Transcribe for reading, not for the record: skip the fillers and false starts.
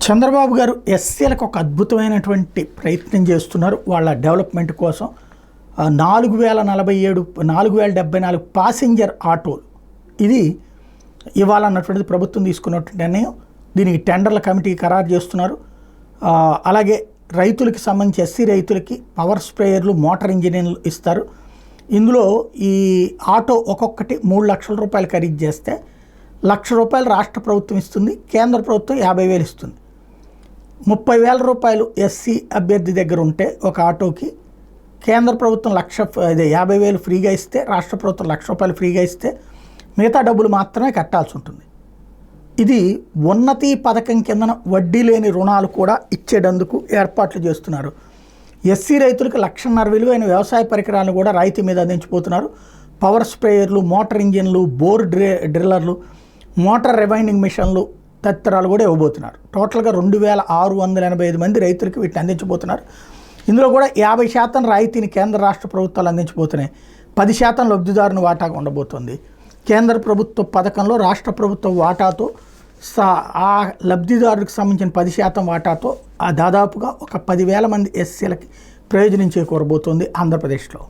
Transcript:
చంద్రబాబు గారు ఎస్సీలకు ఒక అద్భుతమైనటువంటి ప్రయత్నం చేస్తున్నారు వాళ్ళ డెవలప్మెంట్ కోసం. 4074 పాసింజర్ ఆటోలు ఇది ఇవ్వాలన్నటువంటిది ప్రభుత్వం తీసుకున్నటువంటి నిర్ణయం. దీనికి టెండర్ల కమిటీ ఖరారు చేస్తున్నారు. అలాగే రైతులకి సంబంధించి ఎస్సీ రైతులకి పవర్ స్ప్రేయర్లు, మోటార్ ఇంజనీర్లు ఇస్తారు. ఇందులో ఈ ఆటో ఒక్కొక్కటి 3 లక్షల రూపాయలు ఖరీదు చేస్తే ₹1,00,000 రాష్ట్ర ప్రభుత్వం ఇస్తుంది, కేంద్ర ప్రభుత్వం 50,000 ఇస్తుంది. 30,000 రూపాయలు ఎస్సీ అభ్యర్థి దగ్గర ఉంటే ఒక ఆటోకి కేంద్ర ప్రభుత్వం 50,000 ఫ్రీగా ఇస్తే, రాష్ట్ర ప్రభుత్వం ₹1,00,000 ఫ్రీగా ఇస్తే మిగతా డబ్బులు మాత్రమే కట్టాల్సి ఉంటుంది. ఇది ఉన్నతి పథకం కిందన వడ్డీ లేని రుణాలు కూడా ఇచ్చేటందుకు ఏర్పాట్లు చేస్తున్నారు. ఎస్సీ రైతులకు 1,50,000 విలువైన వ్యవసాయ పరికరాలను కూడా రాయితీ మీద అందించబోతున్నారు. పవర్ స్ప్రేయర్లు, మోటార్ ఇంజిన్లు, బోర్ డ్రిల్లర్లు, మోటార్ రివైండింగ్ మిషన్లు తదితరాలు కూడా ఇవ్వబోతున్నారు. టోటల్గా 2,685 మంది రైతులకు వీటిని అందించబోతున్నారు. ఇందులో కూడా 50% రాయితీని కేంద్ర రాష్ట్ర ప్రభుత్వాలు అందించబోతున్నాయి. 10% లబ్ధిదారుని వాటాగా ఉండబోతోంది. కేంద్ర ప్రభుత్వ పథకంలో రాష్ట్ర ప్రభుత్వ వాటాతో ఆ లబ్ధిదారులకు సంబంధించిన 10% వాటాతో దాదాపుగా ఒక 10,000 మంది ఎస్సీలకి ప్రయోజనం చేకూరబోతోంది ఆంధ్రప్రదేశ్లో.